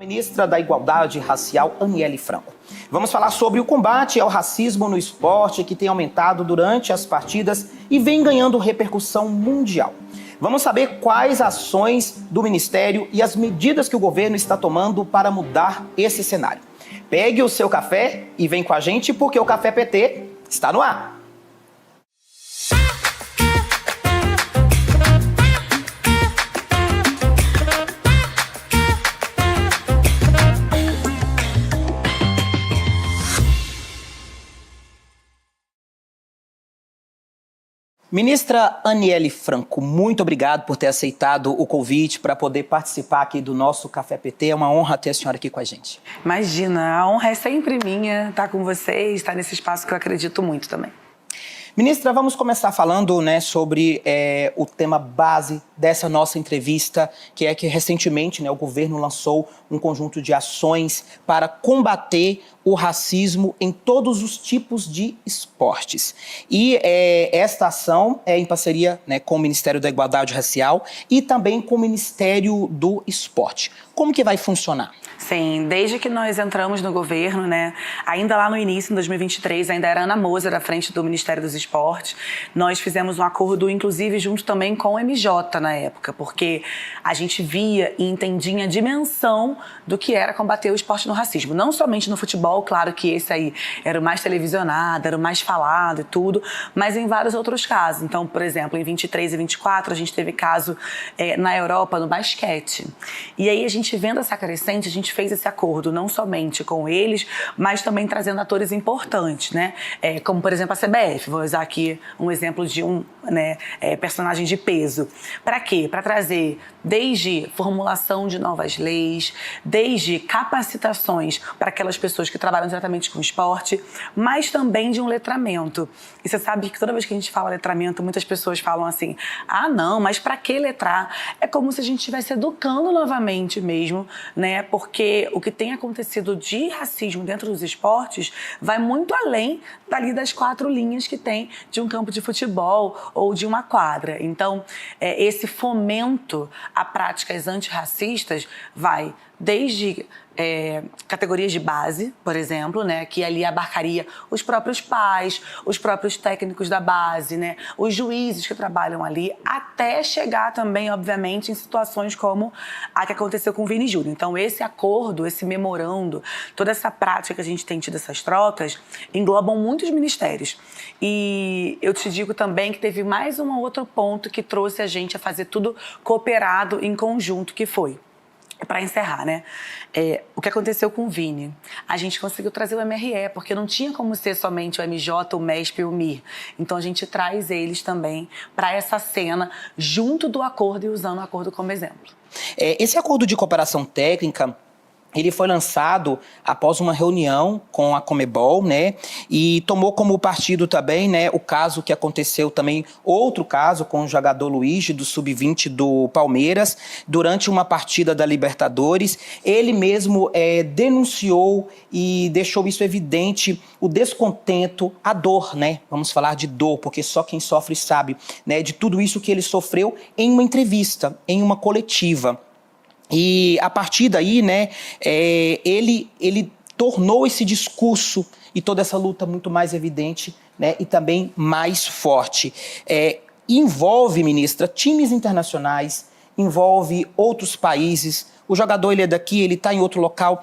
Ministra da Igualdade Racial, Aniele Franco. Vamos falar sobre o combate ao racismo no esporte, que tem aumentado durante as partidas e vem ganhando repercussão mundial. Vamos saber quais ações do Ministério e as medidas que o governo está tomando para mudar esse cenário. Pegue o seu café e vem com a gente, porque o Café PT está no ar. Ministra Aniele Franco, muito obrigado por ter aceitado o convite para poder participar aqui do nosso Café PT. É uma honra ter a senhora aqui com a gente. Imagina, a honra é sempre minha estar com vocês, estar nesse espaço que eu acredito muito também. Ministra, vamos começar falando sobre o tema base dessa nossa entrevista, que é que recentemente o governo lançou um conjunto de ações para combater o racismo em todos os tipos de esportes. E esta ação é em parceria com o Ministério da Igualdade Racial e também com o Ministério do Esporte. Como que vai funcionar? Sim, desde que nós entramos no governo, ainda lá no início, em 2023, ainda era Ana Moser à frente do Ministério dos Esportes, nós fizemos um acordo, inclusive, junto também com o MJ na época, porque a gente via e entendia a dimensão do que era combater o esporte no racismo. Não somente no futebol, claro que esse aí era o mais televisionado, era o mais falado e tudo, mas em vários outros casos. Então, por exemplo, em 23 e 24, a gente teve caso na Europa, no basquete. E aí, a gente vendo essa crescente, a gente fez esse acordo não somente com eles, mas também trazendo atores importantes, como, por exemplo, a CBF. Vou usar aqui um exemplo de um personagem de peso. Para quê? Para trazer desde formulação de novas leis, desde capacitações para aquelas pessoas que trabalham diretamente com o esporte, mas também de um letramento. E você sabe que toda vez que a gente fala letramento, muitas pessoas falam assim, não, mas para que letrar? É como se a gente estivesse educando novamente mesmo, porque o que tem acontecido de racismo dentro dos esportes vai muito além dali das 4 linhas que tem de um campo de futebol ou de uma quadra. Então, esse fomento a práticas antirracistas vai desde categorias de base, por exemplo, que ali abarcaria os próprios pais, os próprios técnicos da base, os juízes que trabalham ali, até chegar também, obviamente, em situações como a que aconteceu com o Vini Júnior. Então, esse acordo, esse memorando, toda essa prática que a gente tem tido, essas trocas, englobam muitos ministérios. E eu te digo também que teve mais um outro ponto que trouxe a gente a fazer tudo cooperado em conjunto, que foi, para encerrar, o que aconteceu com o Vini? A gente conseguiu trazer o MRE, porque não tinha como ser somente o MJ, o MESP e o MIR. Então, a gente traz eles também para essa cena, junto do acordo e usando o acordo como exemplo. Esse acordo de cooperação técnica, ele foi lançado após uma reunião com a Conmebol, e tomou como partido também, o caso que aconteceu também, outro caso com o jogador Luiz, do Sub-20 do Palmeiras, durante uma partida da Libertadores. Ele mesmo denunciou e deixou isso evidente, o descontento, a dor, Vamos falar de dor, porque só quem sofre sabe, de tudo isso que ele sofreu em uma entrevista, em uma coletiva. E a partir daí, ele tornou esse discurso e toda essa luta muito mais evidente, e também mais forte. Envolve, ministra, times internacionais, envolve outros países. O jogador ele é daqui, ele está em outro local.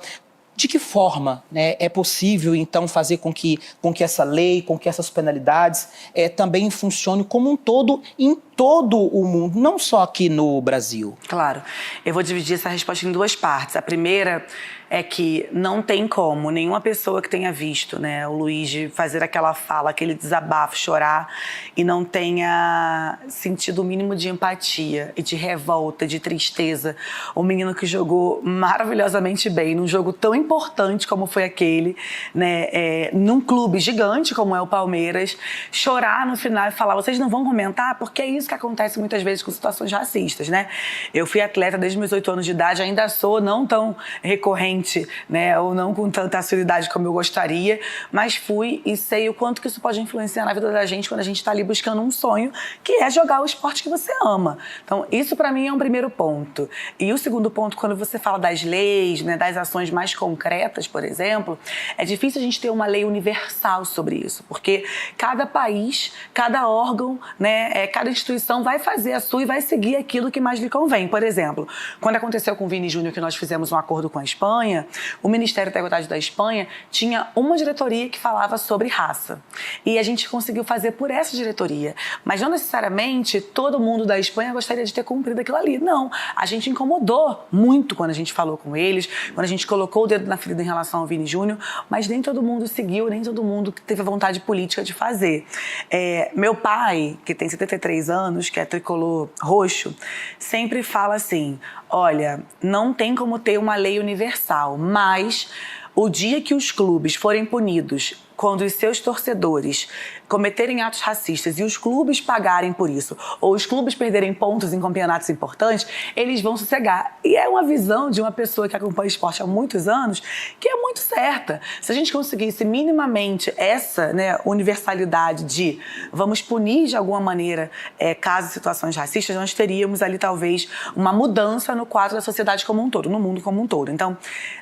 De que forma é possível, então, fazer com que essa lei, com que essas penalidades também funcionem como um todo, em todo o mundo, não só aqui no Brasil? Claro. Eu vou dividir essa resposta em 2 partes. A primeira é que não tem como nenhuma pessoa que tenha visto o Luiz fazer aquela fala, aquele desabafo, chorar, e não tenha sentido o mínimo de empatia e de revolta, de tristeza. O menino que jogou maravilhosamente bem, num jogo tão importante como foi aquele, num clube gigante como é o Palmeiras, chorar no final e falar, vocês não vão comentar? Porque é isso que acontece muitas vezes com situações racistas, Eu fui atleta desde meus 8 anos de idade, ainda sou, não tão recorrente frequente, né, ou não com tanta assiduidade como eu gostaria, mas fui e sei o quanto que isso pode influenciar na vida da gente quando a gente está ali buscando um sonho, que é jogar o esporte que você ama. Então, isso para mim é um primeiro ponto. E o segundo ponto, quando você fala das leis, né, das ações mais concretas, por exemplo, é difícil a gente ter uma lei universal sobre isso, porque cada país, cada órgão, né, cada instituição vai fazer a sua e vai seguir aquilo que mais lhe convém. Por exemplo, quando aconteceu com o Vini Júnior, que nós fizemos um acordo com a Espanha, o Ministério da Igualdade da Espanha tinha uma diretoria que falava sobre raça. E a gente conseguiu fazer por essa diretoria. Mas não necessariamente todo mundo da Espanha gostaria de ter cumprido aquilo ali. Não. A gente incomodou muito quando a gente falou com eles, quando a gente colocou o dedo na ferida em relação ao Vini Júnior, mas nem todo mundo seguiu, nem todo mundo teve a vontade política de fazer. Meu pai, que tem 73 anos, que é tricolor roxo, sempre fala assim, olha, não tem como ter uma lei universal, mas o dia que os clubes forem punidos quando os seus torcedores cometerem atos racistas e os clubes pagarem por isso, ou os clubes perderem pontos em campeonatos importantes, eles vão sossegar. E é uma visão de uma pessoa que acompanha esporte há muitos anos que é muito certa. Se a gente conseguisse minimamente essa, né, universalidade de vamos punir de alguma maneira casos e situações racistas, nós teríamos ali talvez uma mudança no quadro da sociedade como um todo, no mundo como um todo. Então,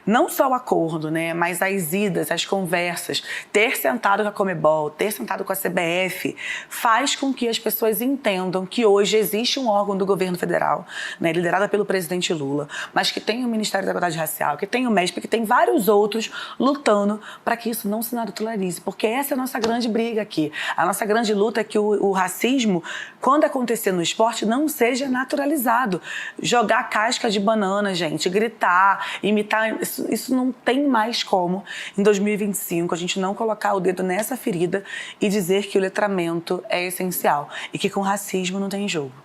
não só o acordo, né, mas as idas, as conversas, ter sentado com a Conmebol, ter sentado com a CBF, faz com que as pessoas entendam que hoje existe um órgão do governo federal, né, liderado pelo presidente Lula, mas que tem o Ministério da Igualdade Racial, que tem o MESP, que tem vários outros lutando para que isso não se naturalize, porque essa é a nossa grande briga aqui. A nossa grande luta é que o racismo, quando acontecer no esporte, não seja naturalizado. Jogar casca de banana, gente, gritar, imitar, isso não tem mais como, em 2025, a gente não colocar o dedo nessa ferida e dizer que o letramento é essencial e que com racismo não tem jogo.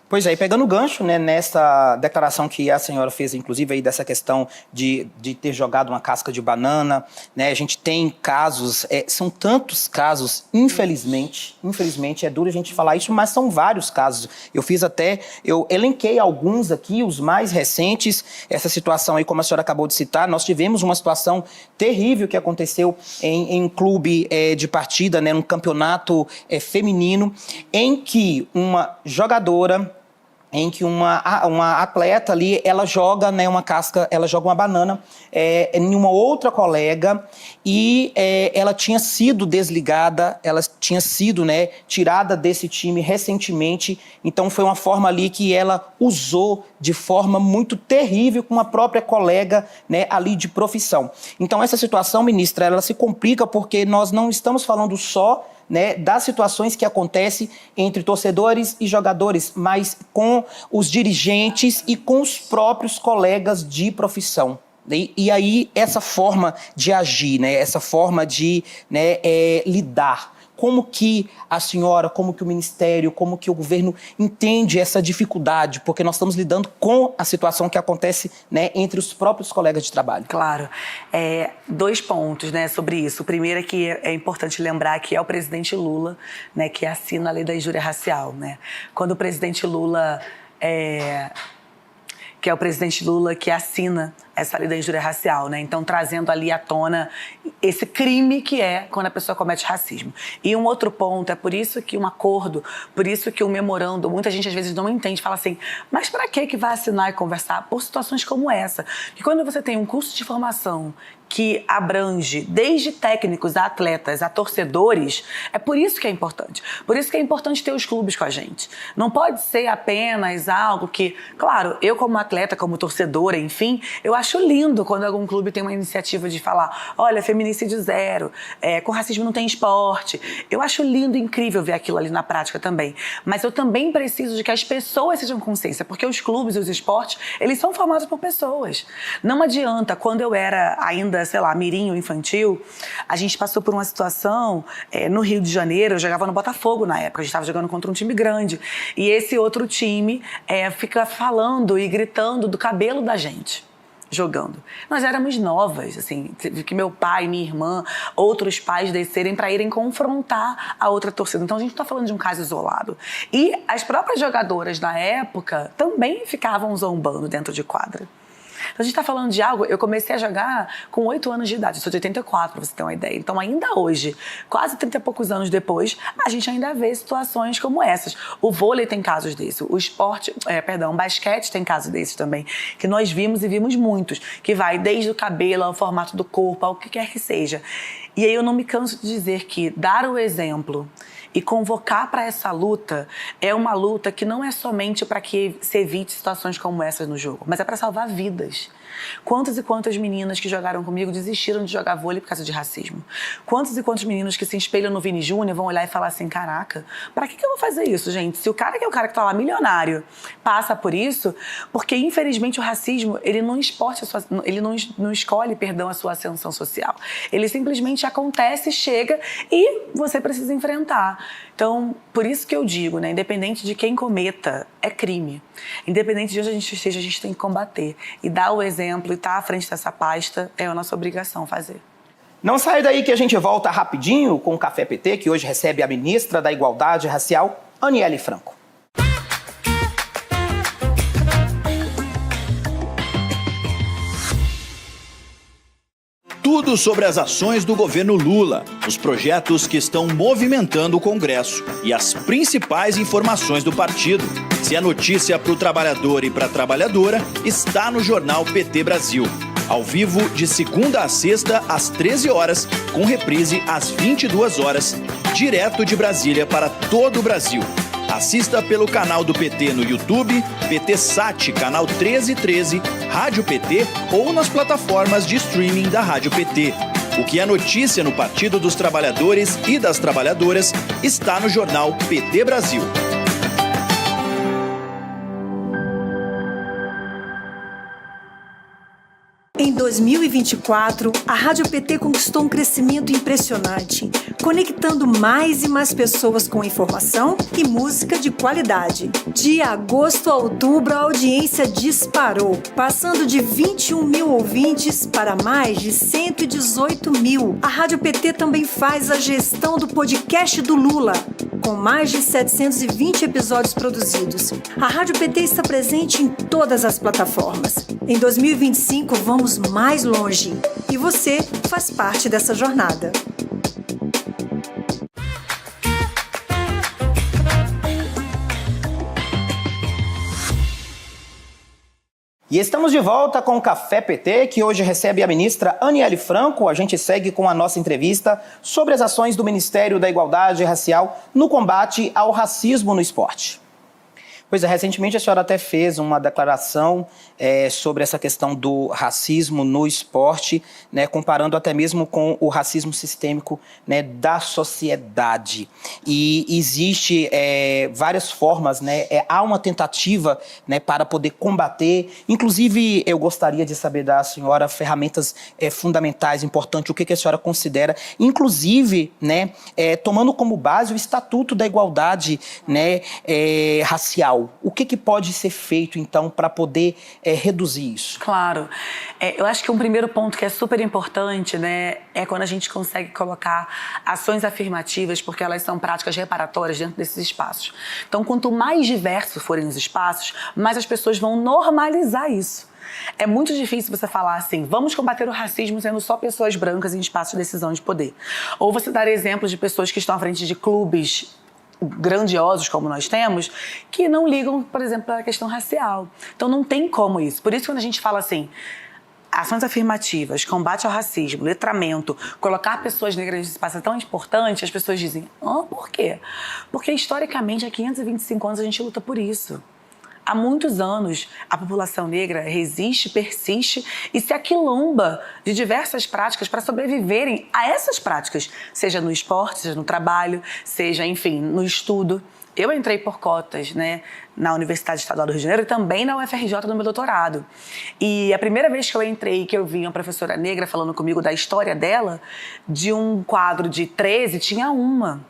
Pois é, e pegando o gancho, né, nessa declaração que a senhora fez, inclusive, aí dessa questão de ter jogado uma casca de banana, né, a gente tem casos, são tantos casos, infelizmente é duro a gente falar isso, mas são vários casos. Eu elenquei alguns aqui, os mais recentes, essa situação aí, como a senhora acabou de citar, nós tivemos uma situação terrível que aconteceu em um clube de partida, né, num campeonato feminino, em que uma jogadora, em que uma atleta ali, ela joga, né, uma casca, ela joga uma banana em uma outra colega e ela tinha sido desligada, ela tinha sido, né, tirada desse time recentemente, então foi uma forma ali que ela usou de forma muito terrível com a própria colega, né, ali de profissão. Então essa situação, ministra, ela se complica porque nós não estamos falando só, né, das situações que acontecem entre torcedores e jogadores, mas com os dirigentes e com os próprios colegas de profissão. E aí essa forma de agir, né, essa forma de, né, lidar, como que a senhora, como que o Ministério, como que o governo entende essa dificuldade? Porque nós estamos lidando com a situação que acontece, né, entre os próprios colegas de trabalho. Claro. 2 pontos, né, sobre isso. O primeiro é que é importante lembrar que é o presidente Lula, né, que assina a lei da injúria racial. Né? Quando o presidente Lula... que é o presidente Lula que assina essa lei da injúria racial, né? Então, trazendo ali à tona esse crime que é quando a pessoa comete racismo. E um outro ponto, é por isso que um acordo, por isso que um memorando, muita gente às vezes não entende, fala assim, mas para que vai assinar e conversar? Por situações como essa. Porque quando você tem um curso de formação que abrange desde técnicos a atletas, a torcedores, é por isso que é importante. Por isso que é importante ter os clubes com a gente. Não pode ser apenas algo que, claro, eu como atleta, como torcedora, enfim, eu acho lindo quando algum clube tem uma iniciativa de falar, olha, feminicídio zero, com racismo não tem esporte. Eu acho lindo e incrível ver aquilo ali na prática também. Mas eu também preciso de que as pessoas sejam consciência, porque os clubes e os esportes, eles são formados por pessoas. Não adianta, quando eu era ainda, sei lá, mirim ou infantil, a gente passou por uma situação no Rio de Janeiro, eu jogava no Botafogo na época, a gente estava jogando contra um time grande, e esse outro time fica falando e gritando do cabelo da gente, jogando. Nós éramos novas, assim, tive que meu pai, minha irmã, outros pais descerem para irem confrontar a outra torcida. Então a gente não está falando de um caso isolado. E as próprias jogadoras na época também ficavam zombando dentro de quadra. Então a gente está falando de algo, eu comecei a jogar com 8 anos de idade, eu sou de 84, pra você ter uma ideia. Então ainda hoje, quase 30 e poucos anos depois, a gente ainda vê situações como essas. O vôlei tem casos desses, o basquete tem casos desses também, que nós vimos e vimos muitos, que vai desde o cabelo ao formato do corpo, ao que quer que seja. E aí eu não me canso de dizer que dar o exemplo e convocar para essa luta é uma luta que não é somente para que se evite situações como essas no jogo, mas é para salvar vidas. Quantas e quantas meninas que jogaram comigo desistiram de jogar vôlei por causa de racismo? Quantos e quantos meninos que se espelham no Vini Júnior vão olhar e falar assim, caraca, pra que eu vou fazer isso, gente? Se o cara que é o cara que tá lá milionário passa por isso, porque infelizmente o racismo, ele não escolhe, perdão, a sua ascensão social. Ele simplesmente acontece, chega e você precisa enfrentar. Então, por isso que eu digo, né, independente de quem cometa, é crime. Independente de onde a gente esteja, a gente tem que combater. E dar o exemplo e estar à frente dessa pasta é a nossa obrigação fazer. Não sai daí que a gente volta rapidinho com o Café PT, que hoje recebe a ministra da Igualdade Racial, Aniele Franco. Tudo sobre as ações do governo Lula, os projetos que estão movimentando o Congresso e as principais informações do partido. Se é notícia para o trabalhador e para a trabalhadora, está no Jornal PT Brasil. Ao vivo, de segunda a sexta, às 13 horas, com reprise às 22 horas, direto de Brasília para todo o Brasil. Assista pelo canal do PT no YouTube, PT Sat, canal 1313, Rádio PT ou nas plataformas de streaming da Rádio PT. O que é notícia no Partido dos Trabalhadores e das Trabalhadoras está no Jornal PT Brasil. Em 2024, a Rádio PT conquistou um crescimento impressionante, conectando mais e mais pessoas com informação e música de qualidade. De agosto a outubro, a audiência disparou, passando de 21 mil ouvintes para mais de 118 mil. A Rádio PT também faz a gestão do podcast do Lula, com mais de 720 episódios produzidos. A Rádio PT está presente em todas as plataformas. Em 2025, vamos mais longe. E você faz parte dessa jornada. E estamos de volta com o Café PT, que hoje recebe a ministra Aniele Franco. A gente segue com a nossa entrevista sobre as ações do Ministério da Igualdade Racial no combate ao racismo no esporte. Pois é, recentemente a senhora até fez uma declaração sobre essa questão do racismo no esporte, né, comparando até mesmo com o racismo sistêmico, né, da sociedade. E existe várias formas, né, há uma tentativa, né, para poder combater. Inclusive, eu gostaria de saber da senhora ferramentas fundamentais, importantes, o que a senhora considera, inclusive, né, tomando como base o Estatuto da Igualdade, né, racial. O que pode ser feito, então, para poder reduzir isso? Claro. Eu acho que um primeiro ponto que é super importante, né, é quando a gente consegue colocar ações afirmativas, porque elas são práticas reparatórias dentro desses espaços. Então, quanto mais diversos forem os espaços, mais as pessoas vão normalizar isso. É muito difícil você falar assim, vamos combater o racismo sendo só pessoas brancas em espaços de decisão de poder. Ou você dar exemplos de pessoas que estão à frente de clubes grandiosos como nós temos, que não ligam, por exemplo, para a questão racial. Então não tem como isso. Por isso, quando a gente fala assim, ações afirmativas, combate ao racismo, letramento, colocar pessoas negras nesse espaço é tão importante, as pessoas dizem, por quê? Porque historicamente, há 525 anos a gente luta por isso. Há muitos anos, a população negra resiste, persiste e se aquilomba de diversas práticas para sobreviverem a essas práticas, seja no esporte, seja no trabalho, seja, enfim, no estudo. Eu entrei por cotas, né, na Universidade Estadual do Rio de Janeiro e também na UFRJ no meu doutorado. E a primeira vez que eu entrei, que eu vi uma professora negra falando comigo da história dela, de um quadro de 13, tinha uma.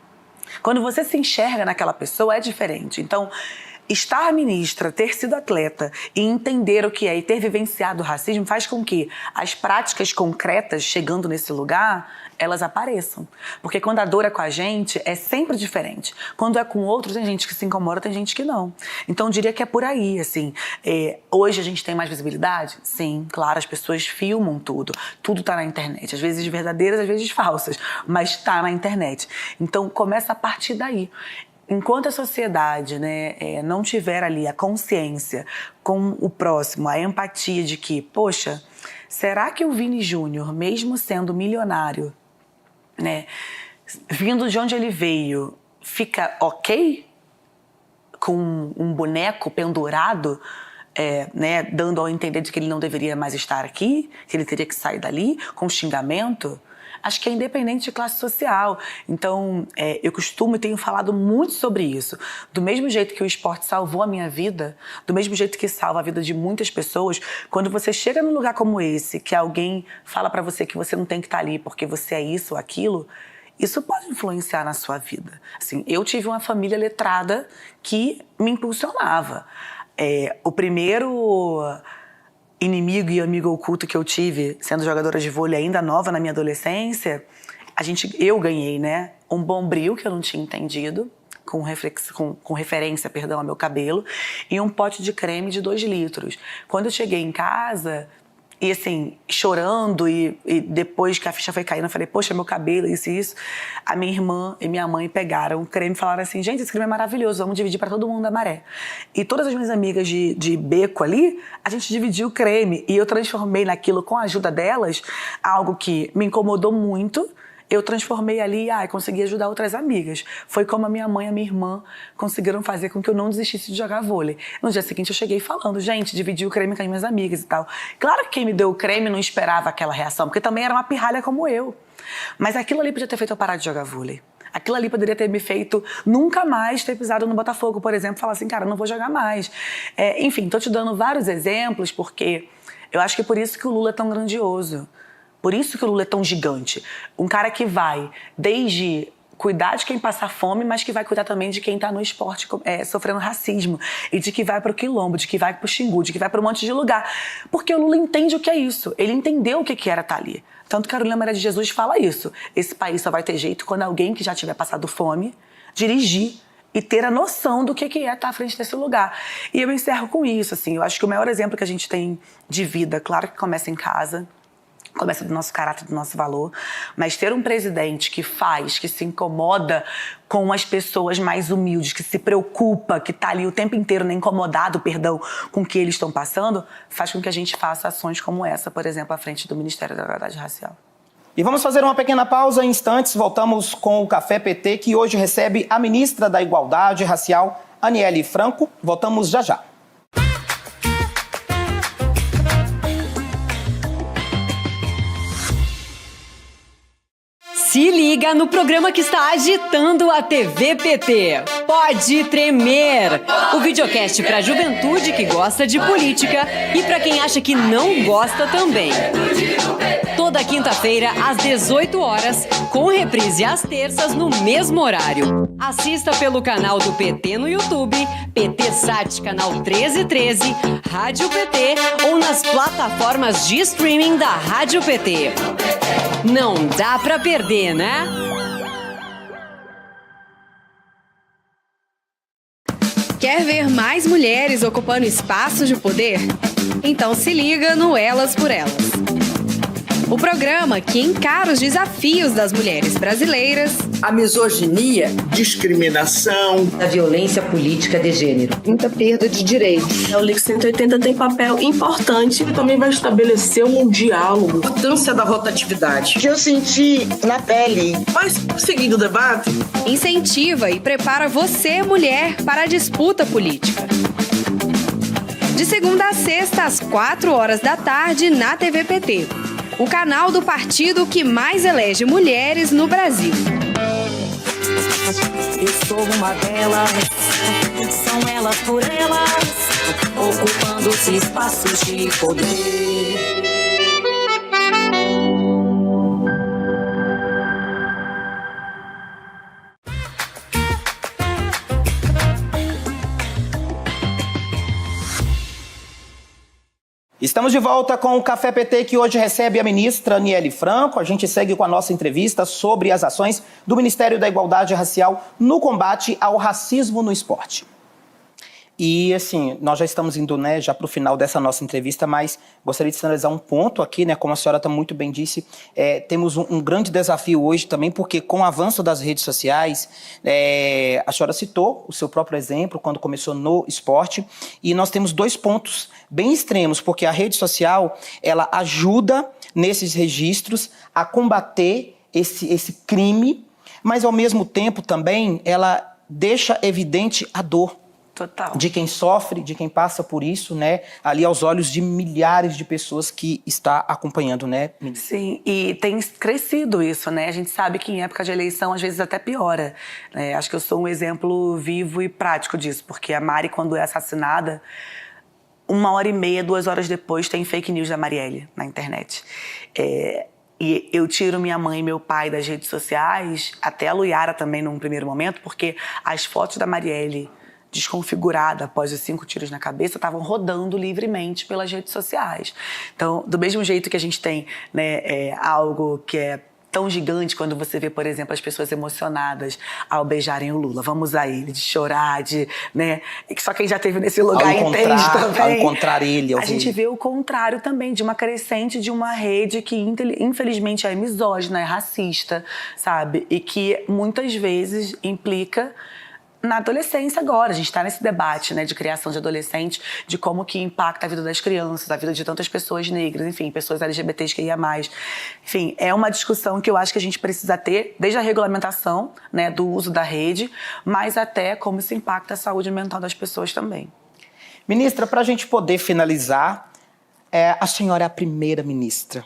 Quando você se enxerga naquela pessoa, é diferente. Então, estar ministra, ter sido atleta e entender o que é e ter vivenciado o racismo faz com que as práticas concretas chegando nesse lugar, elas apareçam. Porque quando a dor é com a gente, é sempre diferente. Quando é com outros, tem gente que se incomoda, tem gente que não. Então, eu diria que é por aí, assim. Hoje a gente tem mais visibilidade? Sim, claro, as pessoas filmam tudo. Tudo tá na internet. Às vezes verdadeiras, às vezes falsas. Mas tá na internet. Então, começa a partir daí. Enquanto a sociedade, né, não tiver ali a consciência com o próximo, a empatia de que, poxa, será que o Vini Júnior, mesmo sendo milionário, né, vindo de onde ele veio, fica ok com um boneco pendurado, né, dando ao entender de que ele não deveria mais estar aqui, que ele teria que sair dali com xingamento? Acho que é independente de classe social. Então, eu costumo e tenho falado muito sobre isso. Do mesmo jeito que o esporte salvou a minha vida, do mesmo jeito que salva a vida de muitas pessoas, quando você chega num lugar como esse, que alguém fala pra você que você não tem que estar ali porque você é isso ou aquilo, isso pode influenciar na sua vida. Assim, eu tive uma família letrada que me impulsionava. O primeiro inimigo e amigo oculto que eu tive, sendo jogadora de vôlei ainda nova na minha adolescência, eu ganhei, né? Um Bombril que eu não tinha entendido, com referência, ao meu cabelo, e um pote de creme de 2 litros. Quando eu cheguei em casa, e assim, chorando, e depois que a ficha foi caindo, eu falei, poxa, meu cabelo, isso e isso. A minha irmã e minha mãe pegaram o creme e falaram assim, gente, esse creme é maravilhoso, vamos dividir pra todo mundo a maré. E todas as minhas amigas de beco ali, a gente dividiu o creme. E eu transformei naquilo, com a ajuda delas, algo que me incomodou muito. Eu transformei ali e consegui ajudar outras amigas. Foi como a minha mãe e a minha irmã conseguiram fazer com que eu não desistisse de jogar vôlei. No dia seguinte eu cheguei falando, gente, dividi o creme com as minhas amigas e tal. Claro que quem me deu o creme não esperava aquela reação, porque também era uma pirralha como eu. Mas aquilo ali podia ter feito eu parar de jogar vôlei. Aquilo ali poderia ter me feito nunca mais ter pisado no Botafogo, por exemplo, falar assim, cara, não vou jogar mais. Enfim, tô te dando vários exemplos, porque eu acho que é por isso que o Lula é tão grandioso. Por isso que o Lula é tão gigante. Um cara que vai desde cuidar de quem passa fome, mas que vai cuidar também de quem está no esporte sofrendo racismo. E de que vai para o Quilombo, de que vai para o Xingu, de que vai para um monte de lugar. Porque o Lula entende o que é isso. Ele entendeu o que era estar ali. Tanto que Carolina Maria de Jesus fala isso. Esse país só vai ter jeito quando alguém que já tiver passado fome dirigir e ter a noção do que é estar à frente desse lugar. E eu encerro com isso. Assim, eu acho que o maior exemplo que a gente tem de vida, claro que começa em casa, começa do nosso caráter, do nosso valor, mas ter um presidente que se incomoda com as pessoas mais humildes, que se preocupa, que está ali o tempo inteiro, né, incomodado, com o que eles estão passando, faz com que a gente faça ações como essa, por exemplo, à frente do Ministério da Igualdade Racial. E vamos fazer uma pequena pausa. Em instantes, voltamos com o Café PT, que hoje recebe a ministra da Igualdade Racial, Aniele Franco. Voltamos já já. Se liga no programa que está agitando a TV PT. Pode Tremer! O videocast para a juventude que gosta de política e para quem acha que não gosta também. Toda quinta-feira, às 18 horas, com reprise às terças no mesmo horário. Assista pelo canal do PT no YouTube, PT Sat, canal 1313, Rádio PT ou nas plataformas de streaming da Rádio PT. Não dá pra perder, né? Quer ver mais mulheres ocupando espaços de poder? Então se liga no Elas por Elas. O programa que encara os desafios das mulheres brasileiras, a misoginia, discriminação, a violência política de gênero, muita perda de direitos. O LIC 180 tem papel importante e também vai estabelecer um diálogo. A importância da rotatividade. Que eu senti na pele. Mas, seguindo o debate, incentiva e prepara você, mulher, para a disputa política. De segunda a sexta, às 4 horas da tarde, na TV PT. O canal do partido que mais elege mulheres no Brasil. Eu sou uma delas, são elas por elas, ocupando os espaços de poder. Estamos de volta com o Café PT, que hoje recebe a ministra Aniele Franco. A gente segue com a nossa entrevista sobre as ações do Ministério da Igualdade Racial no combate ao racismo no esporte. E, assim, nós já estamos indo, né, já para o final dessa nossa entrevista, mas gostaria de sinalizar um ponto aqui, né, como a senhora muito bem disse, temos um grande desafio hoje também, porque com o avanço das redes sociais, a senhora citou o seu próprio exemplo, quando começou no esporte, e nós temos 2 pontos bem extremos, porque a rede social, ela ajuda nesses registros a combater esse crime, mas, ao mesmo tempo, também, ela deixa evidente a dor. Total. De quem sofre, de quem passa por isso, né? Ali aos olhos de milhares de pessoas que está acompanhando, né? Sim, e tem crescido isso, né? A gente sabe que em época de eleição, às vezes, até piora. Acho que eu sou um exemplo vivo e prático disso, porque a Mari, quando é assassinada, 1h30, 2 horas depois, tem fake news da Marielle na internet. E eu tiro minha mãe e meu pai das redes sociais, até a Luiara também num primeiro momento, porque as fotos da Marielle desconfigurada após os 5 tiros na cabeça estavam rodando livremente pelas redes sociais. Então, do mesmo jeito que a gente tem, né, algo que é tão gigante quando você vê, por exemplo, as pessoas emocionadas ao beijarem o Lula. Vamos a ele, de chorar, né? Só quem já esteve nesse lugar entende também. Ao encontrar ele. A gente vê o contrário também, de uma crescente de uma rede que, infelizmente, é misógina, é racista, sabe? E que, muitas vezes, implica na adolescência agora. A gente está nesse debate, né, de criação de adolescentes, de como que impacta a vida das crianças, a vida de tantas pessoas negras, enfim, pessoas LGBTs que ia mais. Enfim, é uma discussão que eu acho que a gente precisa ter, desde a regulamentação, né, do uso da rede, mas até como isso impacta a saúde mental das pessoas também. Ministra, para a gente poder finalizar, a senhora é a primeira ministra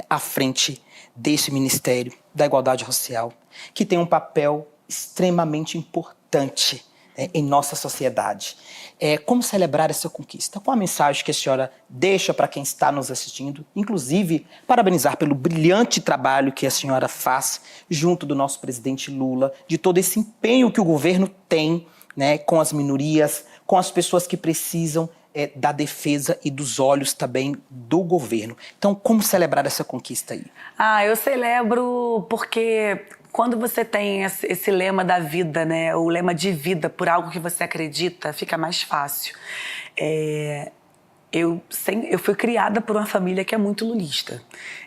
à frente desse Ministério da Igualdade Racial, que tem um papel extremamente importante em nossa sociedade. Como celebrar essa conquista? Qual a mensagem que a senhora deixa para quem está nos assistindo? Inclusive, parabenizar pelo brilhante trabalho que a senhora faz junto do nosso presidente Lula, de todo esse empenho que o governo tem, né, com as minorias, com as pessoas que precisam da defesa e dos olhos também do governo. Então, como celebrar essa conquista aí? Eu celebro porque quando você tem esse lema da vida, né, o lema de vida por algo que você acredita, fica mais fácil. Eu fui criada por uma família que é muito lulista.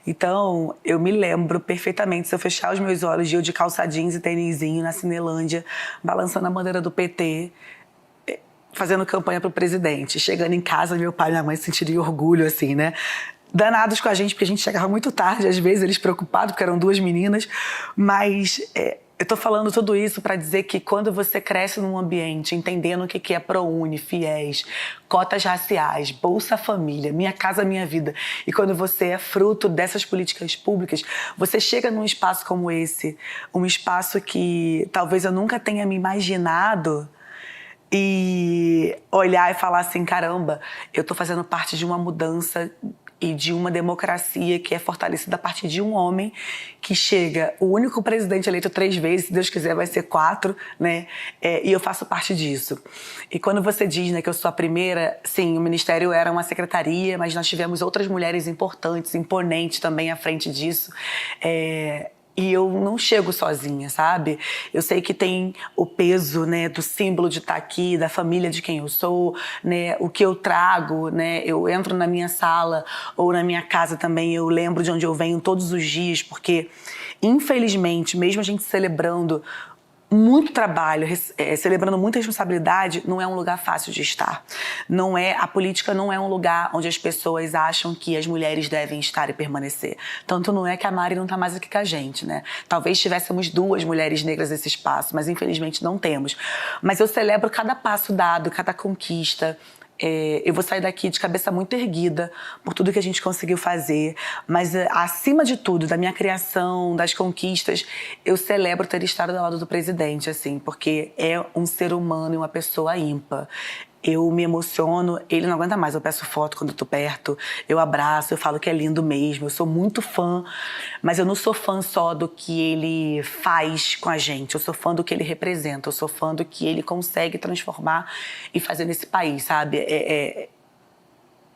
Então, eu me lembro perfeitamente, se eu fechar os meus olhos, eu de calça jeans e tênisinho na Cinelândia, balançando a bandeira do PT, fazendo campanha pro presidente. Chegando em casa, meu pai e minha mãe sentiriam orgulho, assim, né? Danados com a gente, porque a gente chegava muito tarde, às vezes eles preocupados, porque eram 2 meninas. Mas eu tô falando tudo isso para dizer que quando você cresce num ambiente, entendendo o que é ProUni, FIES, cotas raciais, Bolsa Família, Minha Casa Minha Vida, e quando você é fruto dessas políticas públicas, você chega num espaço como esse, um espaço que talvez eu nunca tenha me imaginado, e olhar e falar assim, caramba, eu tô fazendo parte de uma mudança e de uma democracia que é fortalecida a partir de um homem que chega, o único presidente eleito 3 vezes, se Deus quiser vai ser 4, né? E eu faço parte disso. E quando você diz, né, que eu sou a primeira, sim, o Ministério era uma secretaria, mas nós tivemos outras mulheres importantes, imponentes também à frente disso. E eu não chego sozinha, sabe? Eu sei que tem o peso, né, do símbolo de estar aqui, da família de quem eu sou, né, o que eu trago, né? Eu entro na minha sala ou na minha casa também, eu lembro de onde eu venho todos os dias, porque, infelizmente, mesmo a gente celebrando muito trabalho, celebrando muita responsabilidade, não é um lugar fácil de estar. A política não é um lugar onde as pessoas acham que as mulheres devem estar e permanecer. Tanto não é que a Mari não está mais aqui com a gente, né? Talvez tivéssemos 2 mulheres negras nesse espaço, mas infelizmente não temos. Mas eu celebro cada passo dado, cada conquista. Eu vou sair daqui de cabeça muito erguida por tudo que a gente conseguiu fazer, mas acima de tudo, da minha criação, das conquistas, eu celebro ter estado ao lado do presidente, assim, porque é um ser humano e uma pessoa ímpar. Eu me emociono, ele não aguenta mais, eu peço foto quando eu tô perto, eu abraço, eu falo que é lindo mesmo, eu sou muito fã, mas eu não sou fã só do que ele faz com a gente, eu sou fã do que ele representa, eu sou fã do que ele consegue transformar e fazer nesse país, sabe?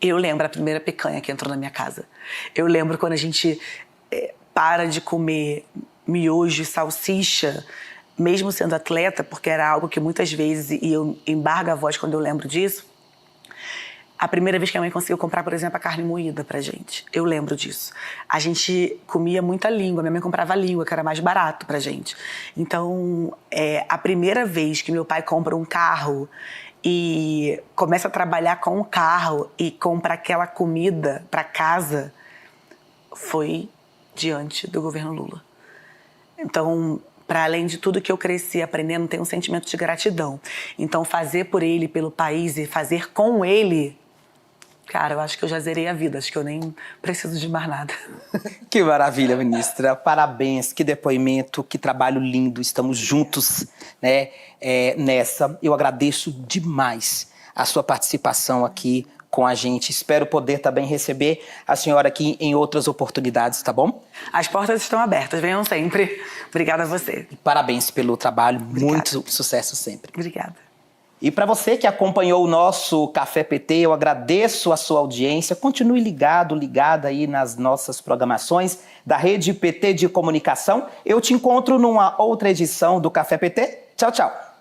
Eu lembro a primeira picanha que entrou na minha casa. Eu lembro quando a gente para de comer miojo e salsicha, mesmo sendo atleta, porque era algo que muitas vezes, e eu embargo a voz quando eu lembro disso, a primeira vez que a mãe conseguiu comprar, por exemplo, a carne moída pra gente. Eu lembro disso. A gente comia muita língua. Minha mãe comprava língua, que era mais barato pra gente. Então, a primeira vez que meu pai compra um carro e começa a trabalhar com o carro e compra aquela comida pra casa, foi diante do governo Lula. Então, para além de tudo que eu cresci aprendendo, tem um sentimento de gratidão. Então, fazer por ele, pelo país e fazer com ele, cara, eu acho que eu já zerei a vida. Acho que eu nem preciso de mais nada. Que maravilha, ministra. Parabéns, que depoimento, que trabalho lindo. Estamos juntos, né, nessa. Eu agradeço demais a sua participação aqui com a gente. Espero poder também receber a senhora aqui em outras oportunidades, tá bom? As portas estão abertas, venham sempre. Obrigada a você. Parabéns pelo trabalho, Obrigada. Muito sucesso sempre. Obrigada. E para você que acompanhou o nosso Café PT, eu agradeço a sua audiência. Continue ligada aí nas nossas programações da Rede PT de Comunicação. Eu te encontro numa outra edição do Café PT. Tchau, tchau.